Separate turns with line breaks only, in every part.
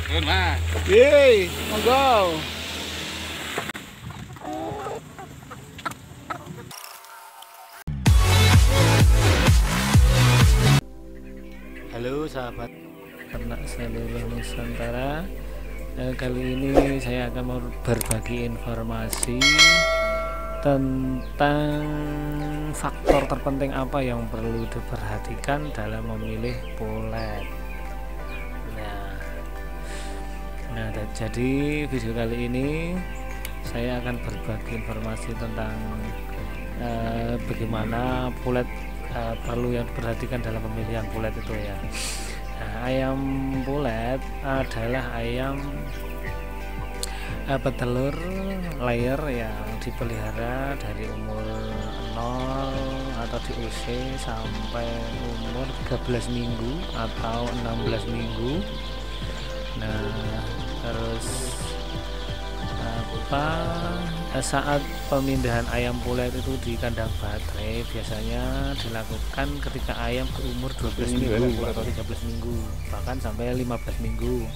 Mas.
Yeay, monggo. Halo sahabat ternak seluruh Nusantara. Kali ini saya akan mau berbagi informasi tentang faktor terpenting apa yang perlu diperhatikan dalam memilih pulet. Nah, jadi video kali ini saya akan berbagi informasi tentang bagaimana pulet perlu yang diperhatikan dalam pemilihan pulet itu ya. Nah, ayam pulet adalah ayam petelur layer yang dipelihara dari umur 0 atau diusir sampai umur 13 minggu atau 16 minggu. Nah, terus saat pemindahan ayam pulet itu di kandang baterai biasanya dilakukan ketika ayam berumur 12 minggu atau 13 minggu bahkan sampai 15 minggu.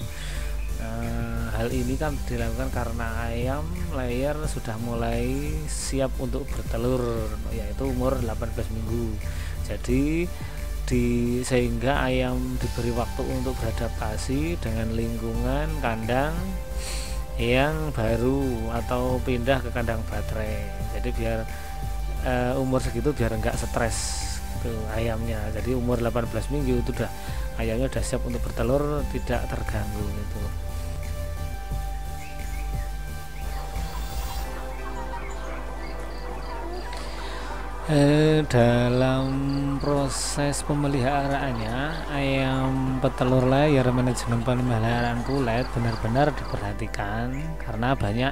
Hal ini kan dilakukan karena ayam layer sudah mulai siap untuk bertelur, yaitu umur 18 minggu. Jadi sehingga ayam diberi waktu untuk beradaptasi dengan lingkungan kandang yang baru atau pindah ke kandang baterai. Jadi biar umur segitu biar enggak stres tuh ayamnya. Jadi umur 18 minggu itu ayamnya udah siap untuk bertelur, tidak terganggu gitu. Dalam proses pemeliharaannya ayam petelur layer, manajemen pemeliharaan pulet benar-benar diperhatikan karena banyak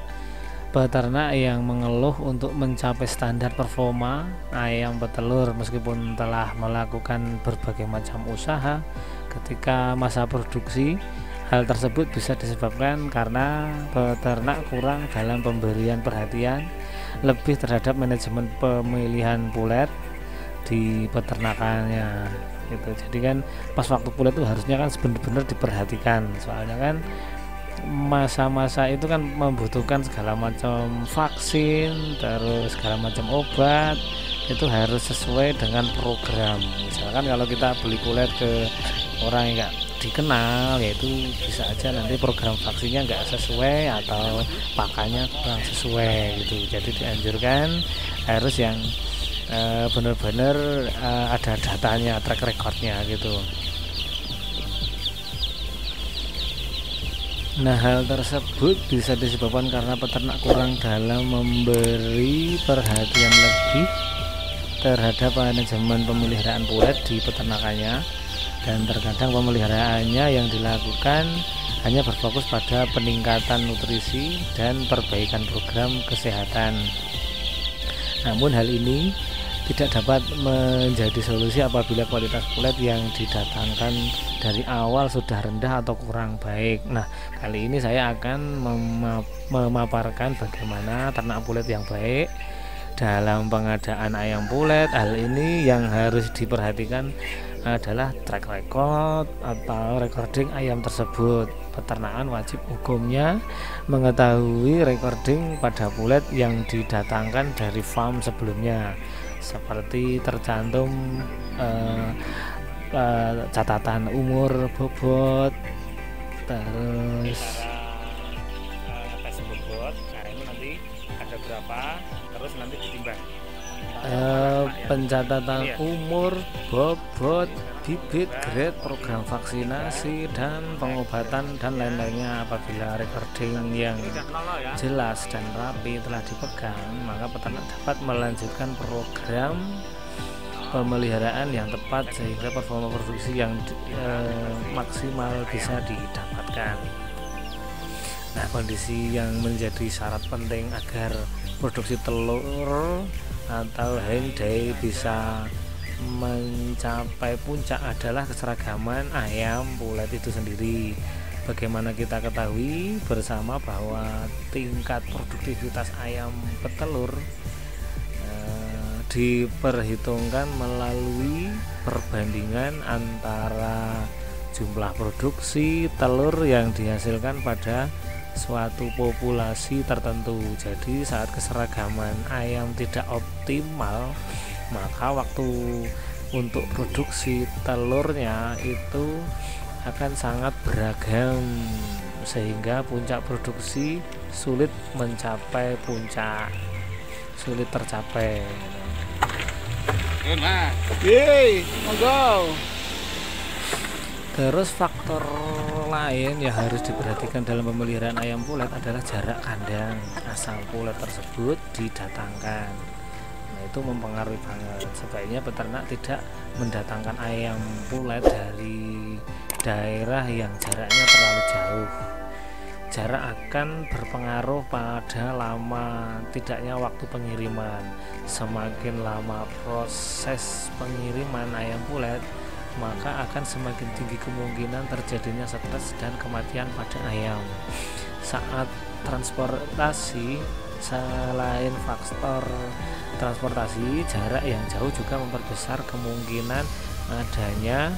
peternak yang mengeluh untuk mencapai standar performa ayam petelur meskipun telah melakukan berbagai macam usaha ketika masa produksi. Hal tersebut bisa disebabkan karena peternak kurang dalam pemberian perhatian lebih terhadap manajemen pemilihan pulet di peternakannya gitu. Jadi kan pas waktu pulet itu harusnya kan benar-benar diperhatikan, soalnya kan masa-masa itu kan membutuhkan segala macam vaksin, terus segala macam obat, itu harus sesuai dengan program. Misalkan kalau kita beli pulet ke orang yang nggak dikenal, yaitu bisa aja nanti program vaksinnya nggak sesuai atau pakannya kurang sesuai gitu. Jadi dianjurkan harus yang benar-benar ada datanya, track recordnya gitu. Nah, hal tersebut bisa disebabkan karena peternak kurang dalam memberi perhatian lebih terhadap manajemen pemeliharaan pulet di peternakannya, dan terkadang pemeliharaannya yang dilakukan hanya berfokus pada peningkatan nutrisi dan perbaikan program kesehatan. Namun hal ini tidak dapat menjadi solusi apabila kualitas pulet yang didatangkan dari awal sudah rendah atau kurang baik. Nah, kali ini saya akan memaparkan bagaimana ternak pulet yang baik dalam pengadaan ayam pulet. Hal ini yang harus diperhatikan adalah track record atau recording ayam tersebut. Peternakan wajib hukumnya mengetahui recording pada pulet yang didatangkan dari farm sebelumnya, seperti tercantum catatan umur bobot, terus bobot, nah ini nanti ada berapa, terus nanti ditimbang. Pencatatan umur, bobot, bibit, grade, program vaksinasi, dan pengobatan dan lain-lainnya. Apabila recording yang jelas dan rapi telah dipegang, maka peternak dapat melanjutkan program pemeliharaan yang tepat sehingga performa produksi yang maksimal bisa didapatkan. Nah, kondisi yang menjadi syarat penting agar produksi telur atau hen day bisa mencapai puncak adalah keseragaman ayam pulet itu sendiri. Bagaimana kita ketahui bersama bahwa tingkat produktivitas ayam petelur diperhitungkan melalui perbandingan antara jumlah produksi telur yang dihasilkan pada suatu populasi tertentu. Jadi saat keseragaman ayam tidak optimal, maka waktu untuk produksi telurnya itu akan sangat beragam, sehingga puncak produksi sulit tercapai.
Yeay, monggo.
Terus faktor lain yang harus diperhatikan dalam pemeliharaan ayam pulet adalah jarak kandang asal pulet tersebut didatangkan. Nah, itu mempengaruhi banget. Sebaiknya peternak tidak mendatangkan ayam pulet dari daerah yang jaraknya terlalu jauh. Jarak akan berpengaruh pada lama tidaknya waktu pengiriman. Semakin lama proses pengiriman ayam pulet, maka akan semakin tinggi kemungkinan terjadinya stres dan kematian pada ayam. Saat transportasi, selain faktor transportasi, jarak yang jauh juga memperbesar kemungkinan adanya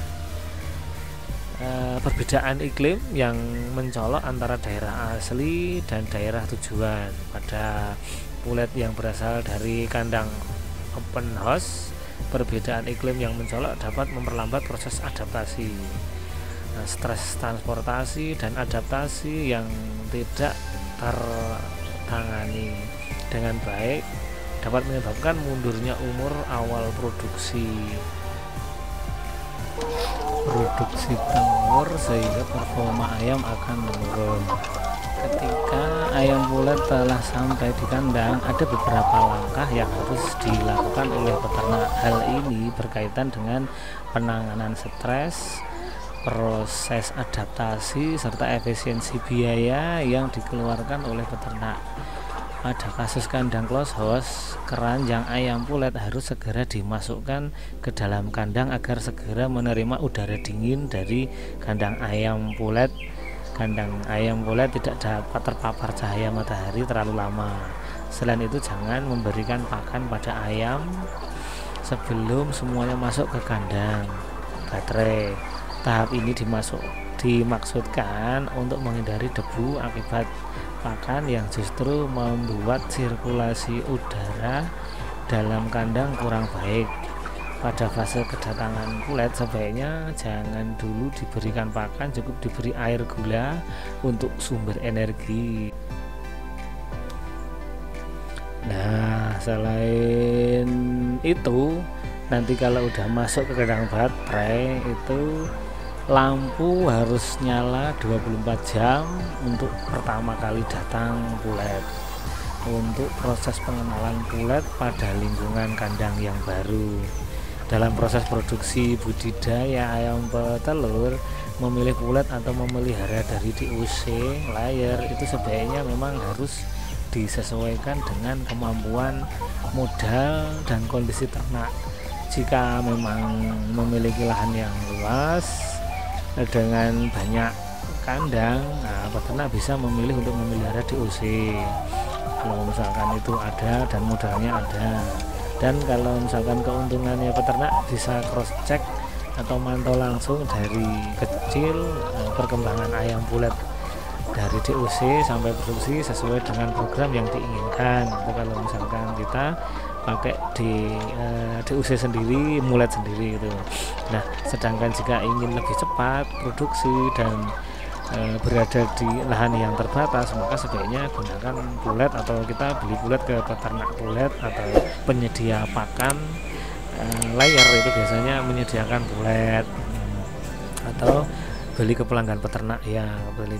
perbedaan iklim yang mencolok antara daerah asli dan daerah tujuan. Pada pulet yang berasal dari kandang open house, perbedaan iklim yang mencolok dapat memperlambat proses adaptasi. Nah, stres transportasi dan adaptasi yang tidak tertangani dengan baik dapat menyebabkan mundurnya umur awal produksi telur, sehingga performa ayam akan menurun. Ketika ayam pulet telah sampai di kandang, ada beberapa langkah yang harus dilakukan oleh peternak. Hal ini berkaitan dengan penanganan stres, proses adaptasi, serta efisiensi biaya yang dikeluarkan oleh peternak. Pada kasus kandang close house, keranjang ayam pulet harus segera dimasukkan ke dalam kandang agar segera menerima udara dingin dari kandang ayam pulet. Kandang ayam pulet tidak dapat terpapar cahaya matahari terlalu lama. Selain itu, jangan memberikan pakan pada ayam sebelum semuanya masuk ke kandang. Baterai. Tahap ini dimaksudkan untuk menghindari debu akibat pakan yang justru membuat sirkulasi udara dalam kandang kurang baik. Pada fase kedatangan pulet, sebaiknya jangan dulu diberikan pakan, cukup diberi air gula untuk sumber energi. Nah, selain itu, nanti kalau udah masuk ke kandang baterai itu lampu harus nyala 24 jam untuk pertama kali datang pulet, untuk proses pengenalan pulet pada lingkungan kandang yang baru. Dalam proses produksi budidaya ayam petelur, memilih pulet atau memelihara dari DOC layer itu sebaiknya memang harus disesuaikan dengan kemampuan modal dan kondisi ternak. Jika memang memiliki lahan yang luas dengan banyak kandang, nah, peternak bisa memilih untuk memelihara DOC kalau misalkan itu ada dan modalnya ada. Dan kalau misalkan keuntungannya, peternak bisa cross check atau mantau langsung dari kecil perkembangan ayam pulet dari DOC sampai produksi sesuai dengan program yang diinginkan. Itu kalau misalkan kita pakai di DOC sendiri, mulet sendiri itu. Nah, sedangkan jika ingin lebih cepat produksi dan berada di lahan yang terbatas, maka sebaiknya gunakan pulet atau kita beli pulet ke peternak pulet atau penyedia pakan layer. Itu biasanya menyediakan pulet, atau beli ke pelanggan peternak, ya beli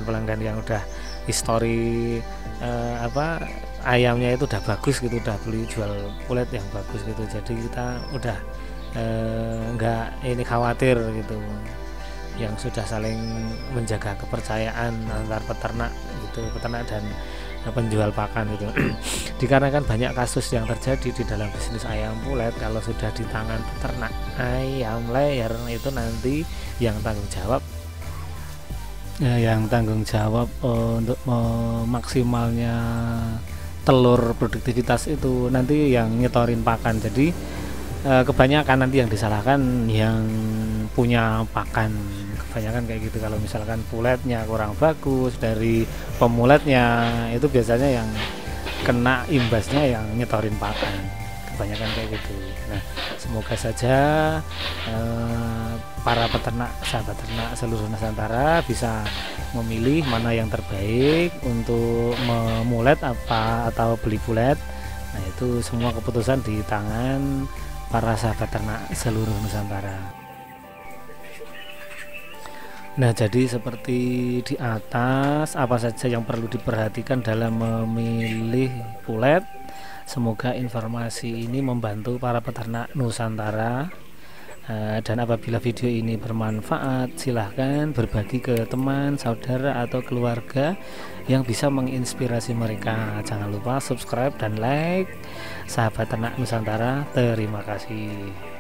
pelanggan yang udah histori ayamnya itu udah bagus gitu, udah beli jual pulet yang bagus gitu, jadi kita udah enggak ini khawatir gitu, yang sudah saling menjaga kepercayaan antar peternak gitu, peternak dan penjual pakan gitu. Dikarenakan banyak kasus yang terjadi di dalam bisnis ayam pulet, kalau sudah di tangan peternak ayam layer itu nanti yang tanggung jawab untuk maksimalnya telur produktivitas itu nanti yang nyetorin pakan. Jadi kebanyakan nanti yang disalahkan yang punya pakan, kebanyakan kayak gitu. Kalau misalkan puletnya kurang bagus dari pemuletnya, itu biasanya yang kena imbasnya yang nyetorin pakan, kebanyakan kayak gitu. Nah, semoga saja para peternak, sahabat ternak seluruh Nusantara bisa memilih mana yang terbaik untuk memulet apa atau beli pulet. Nah, itu semua keputusan di tangan para sahabat ternak seluruh Nusantara. Nah, jadi seperti di atas, apa saja yang perlu diperhatikan dalam memilih pulet. Semoga informasi ini membantu para peternak Nusantara. Dan apabila video ini bermanfaat, silahkan berbagi ke teman, saudara, atau keluarga yang bisa menginspirasi mereka. Jangan lupa subscribe dan like. Sahabat ternak Nusantara, terima kasih.